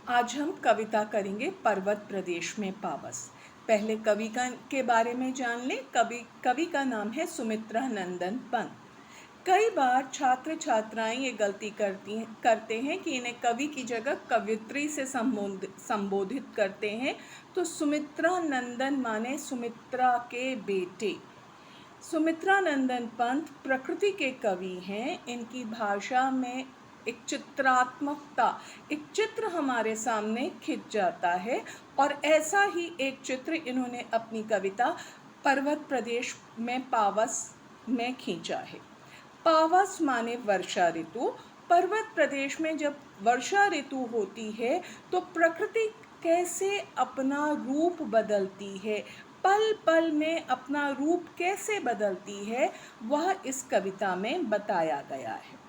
आज हम कविता करेंगे पर्वत प्रदेश में पावस। पहले कवि के बारे में जान लें। कवि का नाम है सुमित्रा नंदन पंत। कई बार छात्र छात्राएं ये गलती करते हैं कि इन्हें कवि की जगह कवियत्री से संबोधित करते हैं। तो सुमित्रा नंदन माने सुमित्रा के बेटे। सुमित्रा नंदन पंत प्रकृति के कवि हैं। इनकी भाषा में एक चित्रात्मकता, एक चित्र हमारे सामने खिंच जाता है और ऐसा ही एक चित्र इन्होंने अपनी कविता पर्वत प्रदेश में पावस में खींचा है। पावस माने वर्षा ऋतु। पर्वत प्रदेश में जब वर्षा ऋतु होती है तो प्रकृति कैसे अपना रूप बदलती है, पल पल में अपना रूप कैसे बदलती है, वह इस कविता में बताया गया है।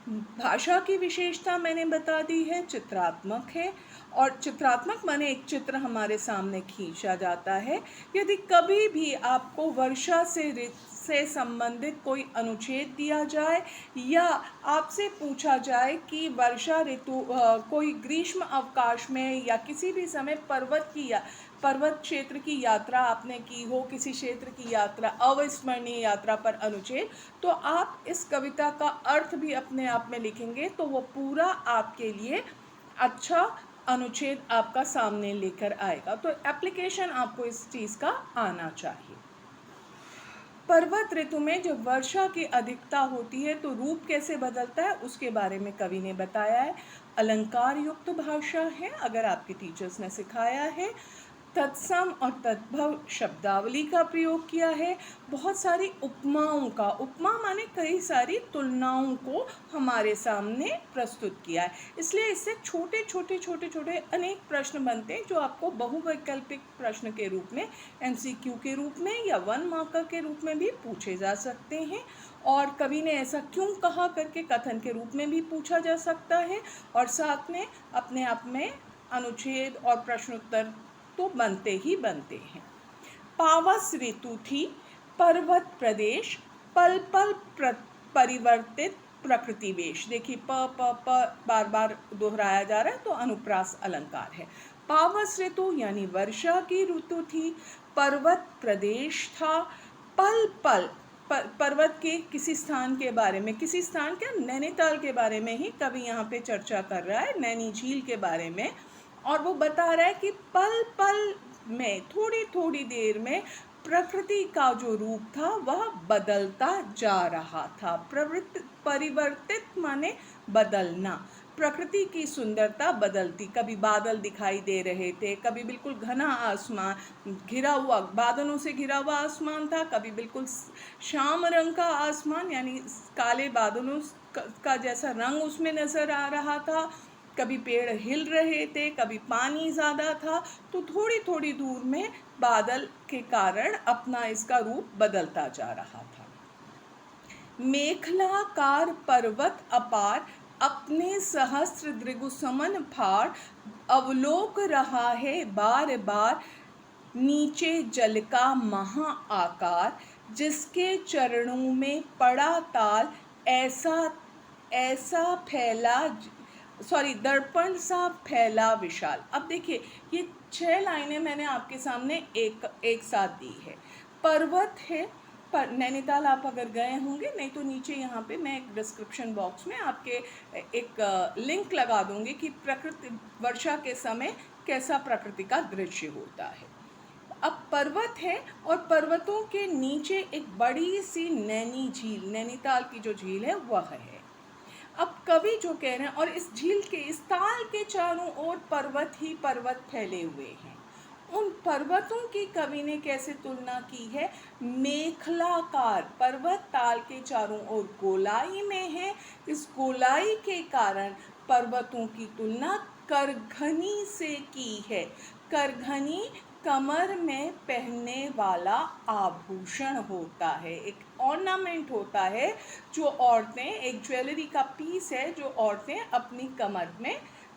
भाषा की विशेषता मैंने बता दी है, चित्रात्मक है। और चित्रात्मक माने एक चित्र हमारे सामने खींचा जाता है। यदि कभी भी आपको वर्षा से संबंधित कोई अनुच्छेद दिया जाए या आपसे पूछा जाए कि वर्षा ऋतु कोई ग्रीष्म अवकाश में या किसी भी समय पर्वत क्षेत्र की यात्रा आपने की हो, किसी क्षेत्र की यात्रा, अविस्मरणीय यात्रा पर अनुच्छेद, तो आप इस कविता का अर्थ भी अपने आप में लिखेंगे तो वो पूरा आपके लिए अच्छा अनुच्छेद आपका सामने लेकर आएगा। तो एप्लीकेशन आपको इस चीज़ का आना चाहिए। पर्वत ऋतु में जब वर्षा की अधिकता होती है तो रूप कैसे बदलता है उसके बारे में कवि ने बताया है। अलंकार युक्त भाषा है, अगर आपके टीचर्स ने सिखाया है। तत्सम और तद्भव शब्दावली का प्रयोग किया है। बहुत सारी उपमाओं का, उपमा माने कई सारी तुलनाओं को हमारे सामने प्रस्तुत किया है। इसलिए इससे छोटे छोटे अनेक प्रश्न बनते हैं जो आपको बहुवैकल्पिक प्रश्न के रूप में, एमसीक्यू के रूप में या 1 मार्कर के रूप में भी पूछे जा सकते हैं। और कवि ने ऐसा क्यों कहा करके कथन के रूप में भी पूछा जा सकता है। और साथ में अपने आप में अनुच्छेद और प्रश्नोत्तर तो बनते ही बनते हैं। पावस ऋतु थी, पर्वत प्रदेश, पल पल परिवर्तित प्रकृति वेश। देखिए बार बार दोहराया जा रहा है तो अनुप्रास अलंकार है। पावस ऋतु यानी वर्षा की ऋतु थी, पर्वत प्रदेश था, पल पल पर्वत के किसी स्थान के बारे में, किसी स्थान क्या, नैनीताल के बारे में ही कवि यहाँ पे चर्चा कर रहा है, नैनी झील के बारे में। और वो बता रहा है कि पल पल में, थोड़ी थोड़ी देर में प्रकृति का जो रूप था वह बदलता जा रहा था। परिवर्तित माने बदलना। प्रकृति की सुंदरता बदलती, कभी बादल दिखाई दे रहे थे, कभी बिल्कुल घना आसमान घिरा हुआ, बादलों से घिरा हुआ आसमान था, कभी बिल्कुल श्याम रंग का आसमान यानी काले बादलों का जैसा रंग उसमें नजर आ रहा था, कभी पेड़ हिल रहे थे, कभी पानी ज़्यादा था। तो थोड़ी थोड़ी दूर में बादल के कारण अपना इसका रूप बदलता जा रहा था। मेखलाकार पर्वत अपार, अपने सहस्त्र दृगु समन फाड़, अवलोक रहा है बार बार, नीचे जल का महा आकार, जिसके चरणों में पड़ा ताल, ऐसा फैला, दर्पण सा फैला विशाल। अब देखिए ये 6 लाइनें मैंने आपके सामने एक साथ दी है। पर्वत है, पर नैनीताल आप अगर गए होंगे, नहीं तो नीचे यहाँ पे मैं एक डिस्क्रिप्शन बॉक्स में आपके एक लिंक लगा दूंगी कि प्रकृति वर्षा के समय कैसा प्रकृति का दृश्य होता है। अब पर्वत है और पर्वतों के नीचे एक बड़ी सी नैनी झील, नैनीताल की जो झील है वह है। अब कवि जो कह रहे हैं, और इस झील के, इस ताल के चारों ओर पर्वत ही पर्वत फैले हुए हैं। उन पर्वतों की कवि ने कैसे तुलना की है, मेखलाकार पर्वत ताल के चारों ओर गोलाई में है, इस गोलाई के कारण पर्वतों की तुलना करघनी से की है। करघनी कमर में पहनने वाला आभूषण होता है, एक ऑर्नामेंट होता है जो औरतें, एक ज्वेलरी का पीस है जो औरतें अपनी कमर में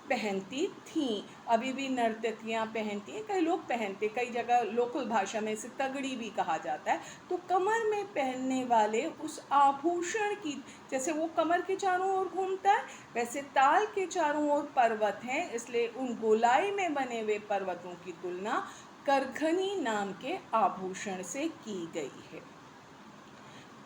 पहनती थीं। अभी भी नर्तकियां पहनती हैं, कई लोग पहनते, कई जगह लोकल भाषा में इसे तगड़ी भी कहा जाता है। तो कमर में पहनने वाले उस आभूषण की, जैसे वो कमर के चारों ओर घूमता है, वैसे ताल के चारों ओर पर्वत हैं, इसलिए उन गोलाई में बने हुए पर्वतों की तुलना करघनी नाम के आभूषण से की गई है।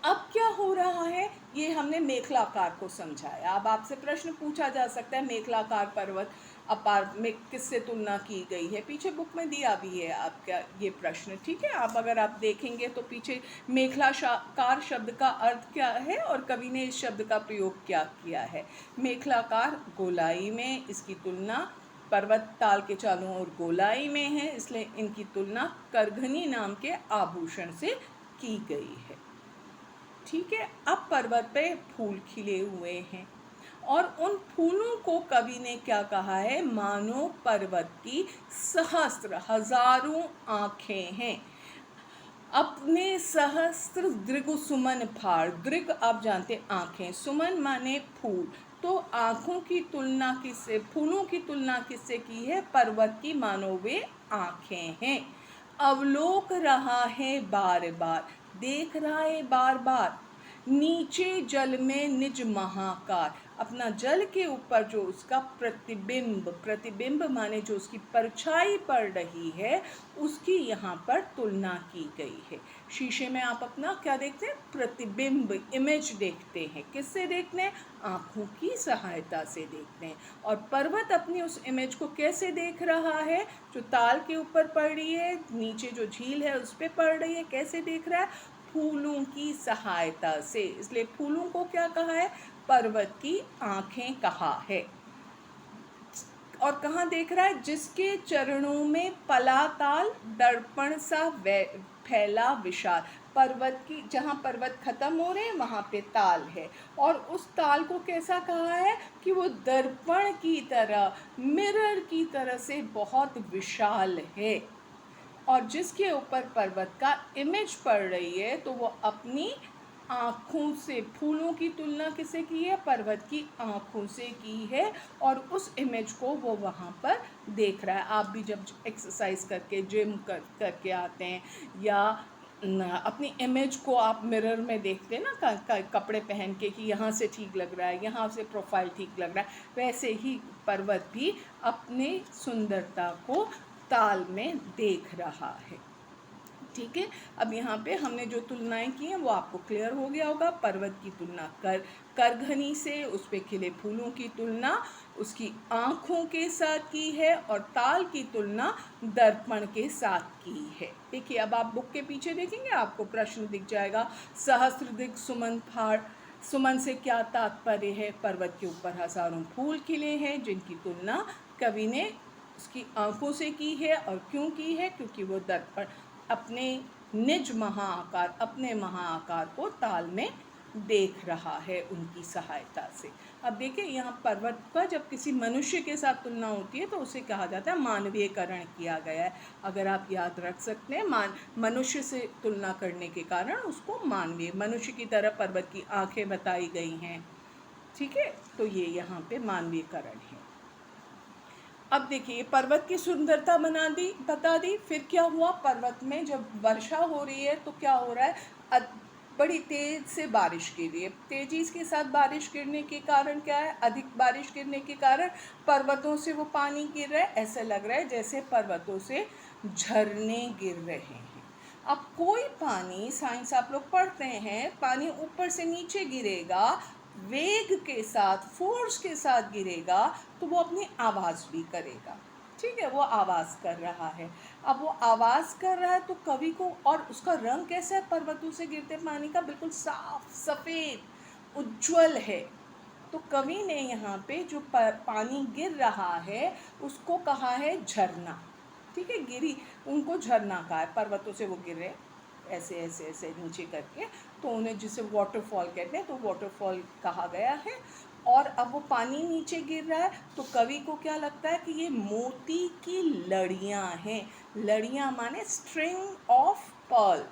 अब क्या हो रहा है, ये हमने मेखलाकार को समझाया। अब आपसे प्रश्न पूछा जा सकता है, मेखलाकार पर्वत अपार में किससे तुलना की गई है? पीछे बुक में दिया भी है आपका ये प्रश्न, ठीक है। आप अगर आप देखेंगे तो पीछे मेखलाकार शब्द का अर्थ क्या है और कवि ने इस शब्द का प्रयोग क्या किया है। मेखलाकार गोलाई में, इसकी तुलना पर्वत ताल के चारों ओर गोलाई में है, इसलिए इनकी तुलना करघनी नाम के आभूषण से की गई है। ठीक है। अब पर्वत पे फूल खिले हुए हैं और उन फूलों को कवि ने क्या कहा है, मानो पर्वत की सहस्त्र हजारों आंखें हैं। अपने सहस्त्र दृग सुमन फाड़, दृग आप जानते आंखें, सुमन माने फूल, तो आंखों की तुलना किससे, फूलों की तुलना किससे की है, पर्वत की, मानो वे आंखें हैं। अवलोक रहा है बार बार, देख रहा है बार बार, नीचे जल में निज महाकार, अपना जल के ऊपर जो उसका प्रतिबिंब, प्रतिबिंब माने जो उसकी परछाई पड़ रही है, उसकी यहाँ पर तुलना की गई है। शीशे में आप अपना क्या देखते हैं, प्रतिबिंब, इमेज देखते हैं। किससे देखते हैं, आँखों की सहायता से देखते हैं। और पर्वत अपनी उस इमेज को कैसे देख रहा है, जो ताल के ऊपर पड़ रही है, नीचे जो झील है उस पर पड़ रही है, कैसे देख रहा है, फूलों की सहायता से। इसलिए फूलों को क्या कहा है, पर्वत की आंखें कहा है। और कहाँ देख रहा है, जिसके चरणों में पलाताल दर्पण सा फैला विशाल, पर्वत की, जहाँ पर्वत खत्म हो रहे हैं वहाँ पे ताल है, और उस ताल को कैसा कहा है कि वो दर्पण की तरह, मिरर की तरह से बहुत विशाल है। और जिसके ऊपर पर्वत का इमेज पड़ रही है, तो वो अपनी आँखों से, फूलों की तुलना किससे की है, पर्वत की आँखों से की है, और उस इमेज को वो वहाँ पर देख रहा है। आप भी जब एक्सरसाइज करके, जिम करके आते हैं, या अपनी इमेज को आप मिरर में देखते हैं ना, कपड़े पहन के, कि यहाँ से ठीक लग रहा है, यहाँ से प्रोफाइल ठीक लग रहा है, वैसे ही पर्वत भी अपने सुंदरता को ताल में देख रहा है। ठीक है। अब यहाँ पे हमने जो तुलनाएं की हैं वो आपको क्लियर हो गया होगा। पर्वत की तुलना करघनी से, उस पे खिले फूलों की तुलना उसकी आँखों के साथ की है, और ताल की तुलना दर्पण के साथ की है। देखिए, अब आप बुक के पीछे देखेंगे आपको प्रश्न दिख जाएगा, सहस्त्रदिक सुमन फाड़, सुमन से क्या तात्पर्य है, पर्वत के ऊपर हजारों फूल खिले हैं, जिनकी तुलना कवि ने उसकी आँखों से की है। और क्यों की है, क्योंकि वो दर्पण अपने निज महाआकार, अपने महाआकार को ताल में देख रहा है उनकी सहायता से। अब देखिए, यहाँ पर्वत का जब किसी मनुष्य के साथ तुलना होती है तो उसे कहा जाता है मानवीयकरण किया गया है। अगर आप याद रख सकते हैं, मनुष्य से तुलना करने के कारण उसको मानवीय, मनुष्य की तरह पर्वत की आंखें बताई गई हैं। ठीक है, तो ये यहाँ पे मानवीयकरण है। अब देखिए, पर्वत की सुंदरता बता दी। फिर क्या हुआ, पर्वत में जब वर्षा हो रही है तो क्या हो रहा है, बड़ी तेज से बारिश गिर रही है। तेजी के साथ बारिश गिरने के कारण क्या है, अधिक बारिश गिरने के कारण पर्वतों से वो पानी गिर रहा है। ऐसा लग रहा है जैसे पर्वतों से झरने गिर रहे हैं। अब कोई पानी, साइंस आप लोग पढ़ते हैं, पानी ऊपर से नीचे गिरेगा, वेग के साथ, फोर्स के साथ गिरेगा, तो वो अपनी आवाज़ भी करेगा। ठीक है, वो आवाज़ कर रहा है। अब वो आवाज़ कर रहा है तो कवि को, और उसका रंग कैसा है, पर्वतों से गिरते पानी का बिल्कुल साफ सफ़ेद उज्ज्वल है। तो कवि ने यहाँ पे जो पानी गिर रहा है उसको कहा है झरना। ठीक है, गिरी, उनको झरना कहा है, पर्वतों से वो गिर रहे ऐसे ऐसे ऐसे नीचे करके, तो उन्हें जिसे वाटरफॉल कहते हैं, तो वाटरफॉल कहा गया है। और अब वो पानी नीचे गिर रहा है तो कवि को क्या लगता है कि ये मोती की लड़ियाँ हैं। लड़ियाँ माने स्ट्रिंग ऑफ पर्ल,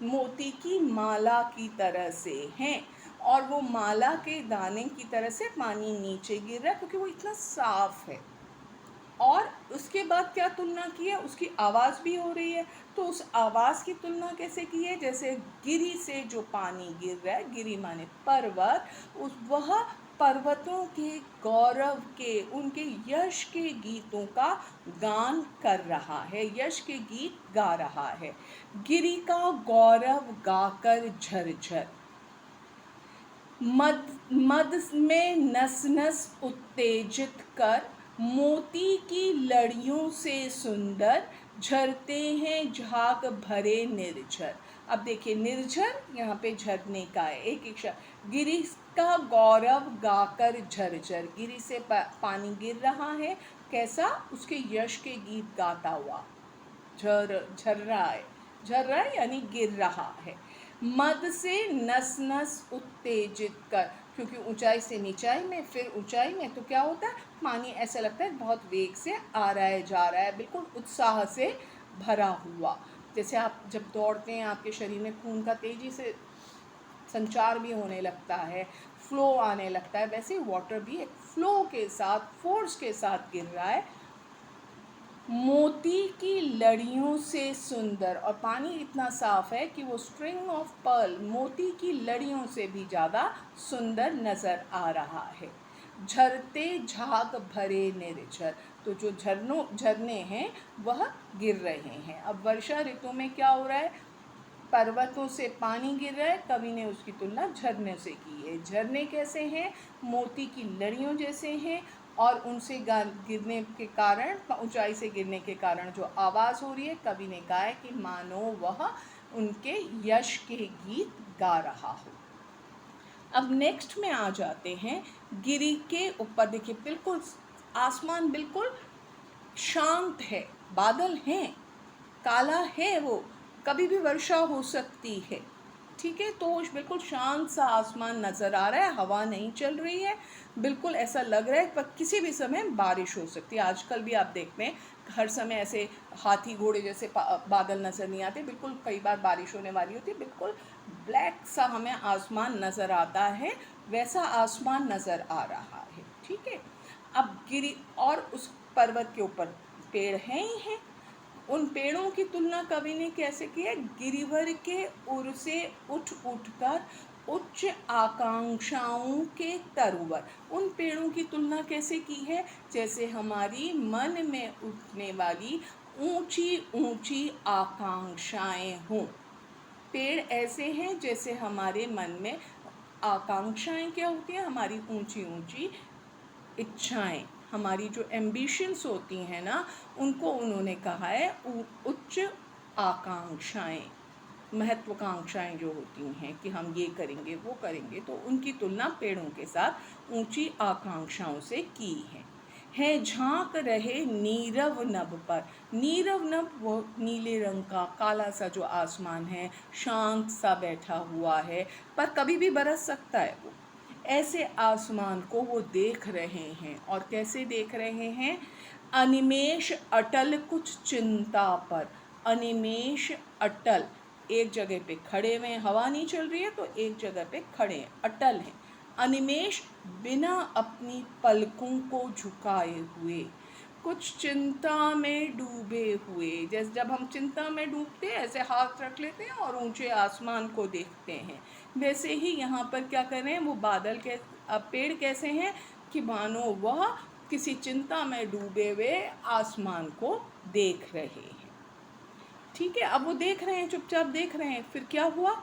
मोती की माला की तरह से हैं। और वो माला के दाने की तरह से पानी नीचे गिर रहा है क्योंकि वो इतना साफ है। और उसके बाद क्या तुलना की है, उसकी आवाज़ भी हो रही है। तो उस आवाज़ की तुलना कैसे की है, जैसे गिरी से जो पानी गिर रहा है, गिरी माने पर्वत, उस वह पर्वतों के गौरव के, उनके यश के गीतों का गान कर रहा है, यश के गीत गा रहा है। गिरी का गौरव गाकर झरझर, मद मद में नस नस उत्तेजित कर, मोती की लड़ियों से सुंदर झरते हैं झाग भरे निर्झर। अब देखिए निर्झर यहाँ पे झरने का है, एक एक शब्द। गिरी का गौरव गाकर झरझर, गिरी से पानी गिर रहा है, कैसा, उसके यश के गीत गाता हुआ, झर रहा है यानी गिर रहा है। मद से नस नस उत्तेजित कर, क्योंकि ऊंचाई से नीचाई में, फिर ऊंचाई में, तो क्या होता है, पानी ऐसा लगता है बहुत वेग से आ रहा है, जा रहा है, बिल्कुल उत्साह से भरा हुआ। जैसे आप जब दौड़ते हैं, आपके शरीर में खून का तेजी से संचार भी होने लगता है, फ्लो आने लगता है, वैसे वाटर भी एक फ्लो के साथ, फोर्स के साथ गिर रहा है। मोती की लड़ियों से सुंदर, और पानी इतना साफ है कि वो स्ट्रिंग ऑफ पर्ल, मोती की लड़ियों से भी ज़्यादा सुंदर नज़र आ रहा है। झरते झाग भरे निर्झर, तो जो झरने हैं वह गिर रहे हैं। अब वर्षा ऋतु में क्या हो रहा है, पर्वतों से पानी गिर रहा है, कवि ने उसकी तुलना झरने से की है। झरने कैसे हैं, मोती की लड़ियों जैसे हैं, और उनसे गिरने के कारण, ऊंचाई से गिरने के कारण जो आवाज़ हो रही है, कवि ने कहा है कि मानो वह उनके यश के गीत गा रहा हो। अब नेक्स्ट में आ जाते हैं, गिरी के ऊपर देखिए बिल्कुल आसमान बिल्कुल शांत है, बादल हैं, काला है, वो कभी भी वर्षा हो सकती है, ठीक है। तो बिल्कुल शांत सा आसमान नज़र आ रहा है, हवा नहीं चल रही है, बिल्कुल ऐसा लग रहा है कि किसी भी समय बारिश हो सकती है। आजकल भी आप देखते हैं हर समय ऐसे हाथी घोड़े जैसे बादल नज़र नहीं आते, बिल्कुल कई बार बारिश होने वाली होती है, बिल्कुल ब्लैक सा हमें आसमान नज़र आता है, वैसा आसमान नज़र आ रहा है, ठीक है। अब गिरी, और उस पर्वत के ऊपर पेड़ हैं ही हैं, उन पेड़ों की तुलना कवि ने कैसे की है, गिरिवर के उर से उठ उठकर उच्च आकांक्षाओं के तरुवर। उन पेड़ों की तुलना कैसे की है, जैसे हमारी मन में उठने वाली ऊंची ऊंची आकांक्षाएं हों। पेड़ ऐसे हैं जैसे हमारे मन में आकांक्षाएं क्या होती हैं, हमारी ऊंची ऊंची इच्छाएं, हमारी जो एम्बिशंस होती हैं ना, उनको उन्होंने कहा है उच्च आकांक्षाएं, महत्वाकांक्षाएं जो होती हैं कि हम ये करेंगे वो करेंगे, तो उनकी तुलना पेड़ों के साथ ऊंची आकांक्षाओं से की है झांक रहे नीरव नभ पर। नीरव नभ वो नीले रंग का काला सा जो आसमान है, शांत सा बैठा हुआ है, पर कभी भी बरस सकता है वो, ऐसे आसमान को वो देख रहे हैं। और कैसे देख रहे हैं, अनिमेष अटल कुछ चिंता पर। अनिमेष अटल, एक जगह पे खड़े हुए हैं, हवा नहीं चल रही है तो एक जगह पे खड़े हैं, अटल हैं। अनिमेष बिना अपनी पलकों को झुकाए हुए, कुछ चिंता में डूबे हुए। जैसे जब हम चिंता में डूबते हैं ऐसे हाथ रख लेते हैं और ऊंचे आसमान को देखते हैं, वैसे ही यहाँ पर क्या कर रहे हैं, वो बादल के, अब पेड़ कैसे हैं कि मानो वह किसी चिंता में डूबे हुए आसमान को देख रहे हैं, ठीक है। अब वो देख रहे हैं, चुपचाप देख रहे हैं, फिर क्या हुआ,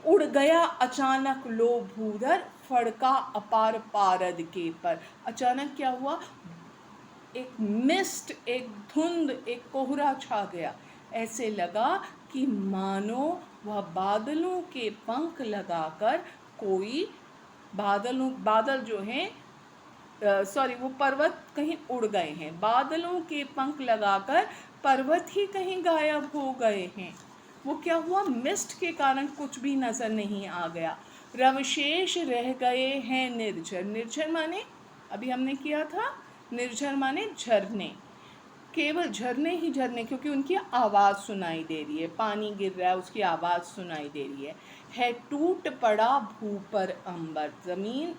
उड़ गया अचानक लो भूधर, फड़का अपार पारद के पर। अचानक क्या हुआ, एक मिस्ट, एक धुंध, एक कोहरा छा गया, ऐसे लगा कि मानो वह बादलों के पंख लगाकर कोई बादल जो हैं, सॉरी, वो पर्वत कहीं उड़ गए हैं, बादलों के पंख लगाकर पर्वत ही कहीं गायब हो गए हैं। वो क्या हुआ, मिस्ट के कारण कुछ भी नज़र नहीं आ गया। रवशेष रह गए हैं निर्झर। निर्झर माने अभी हमने किया था, निर्झर माने झरने। केवल झरने ही झरने, क्योंकि उनकी आवाज़ सुनाई दे रही है, पानी गिर रहा है उसकी आवाज़ सुनाई दे रही है टूट पड़ा भू पर अंबर, ज़मीन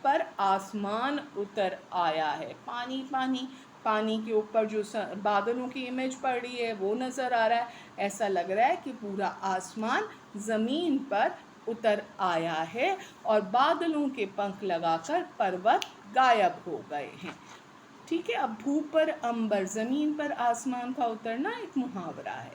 पर आसमान उतर आया है। पानी पानी, पानी के ऊपर जो बादलों की इमेज पड़ रही है वो नज़र आ रहा है। ऐसा लग रहा है कि पूरा आसमान ज़मीन पर उतर आया है और बादलों के पंख लगाकर पर्वत गायब हो गए हैं। ठीक है, अब भू पर अंबर, ज़मीन पर आसमान का उतरना एक मुहावरा है।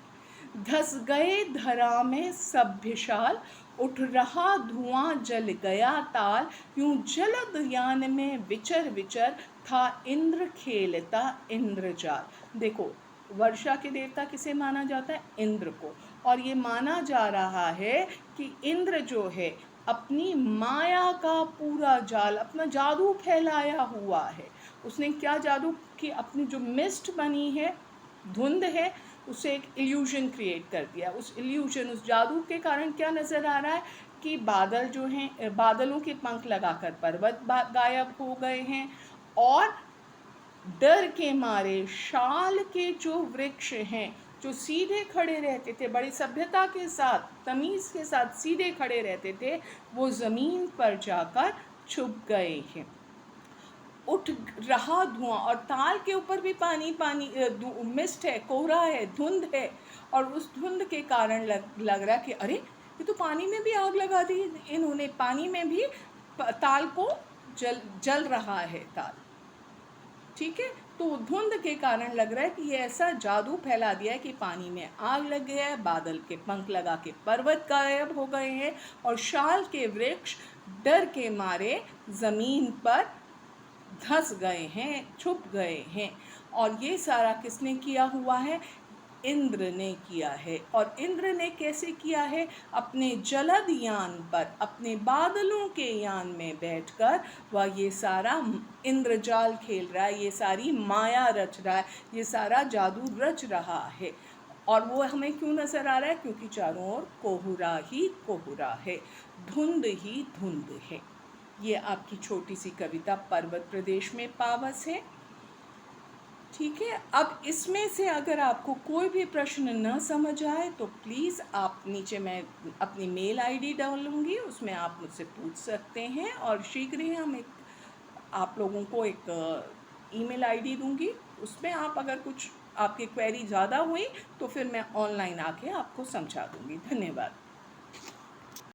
धस गए धरा में सभ्यशाल, उठ रहा धुआं जल गया ताल, यूं जलद यान में विचर विचर, था इंद्र खेलता इंद्रजाल। देखो, वर्षा के देवता किसे माना जाता है? इंद्र को। और ये माना जा रहा है कि इंद्र जो है अपनी माया का पूरा जाल, अपना जादू फैलाया हुआ है। उसने क्या जादू की, अपनी जो मिस्ट बनी है, धुंध है, उसे एक इल्यूजन क्रिएट कर दिया। उस इल्यूजन, उस जादू के कारण क्या नज़र आ रहा है कि बादल जो हैं, बादलों के पंख लगाकर पर्वत गायब हो गए हैं और डर के मारे शाल के जो वृक्ष हैं, जो सीधे खड़े रहते थे, बड़ी सभ्यता के साथ, तमीज़ के साथ सीधे खड़े रहते थे, वो ज़मीन पर जाकर छुप गए हैं। उठ रहा धुआं, और ताल के ऊपर भी पानी पानी मिस्ट है, कोहरा है, धुंध है, और उस धुंध के कारण लग रहा है कि अरे ये तो पानी में भी आग लगा दी इन्होंने, पानी में भी ताल को जल रहा है ताल। ठीक है, तो धुंध के कारण लग रहा है कि ये ऐसा जादू फैला दिया है कि पानी में आग लग गया है, बादल के पंख लगा के पर्वत गायब हो गए हैं और शाल के वृक्ष डर के मारे ज़मीन पर धंस गए हैं, छुप गए हैं। और ये सारा किसने किया हुआ है? इंद्र ने किया है। और इंद्र ने कैसे किया है? अपने जलद यान पर, अपने बादलों के यान में बैठकर वह ये सारा इंद्रजाल खेल रहा है, ये सारी माया रच रहा है, ये सारा जादू रच रहा है। और वो हमें क्यों नज़र आ रहा है? क्योंकि चारों ओर कोहरा ही कोहरा है, धुंध ही धुंध है। ये आपकी छोटी सी कविता पर्वत प्रदेश में पावस है। ठीक है, अब इसमें से अगर आपको कोई भी प्रश्न न समझ आए तो प्लीज़ आप नीचे, मैं अपनी मेल आईडी डालूँगी, उसमें आप मुझसे पूछ सकते हैं। और शीघ्र ही हम आप लोगों को एक ईमेल आईडी दूँगी, उसमें आप अगर कुछ आपकी क्वेरी ज़्यादा हुई तो फिर मैं ऑनलाइन आके आपको समझा दूँगी। धन्यवाद।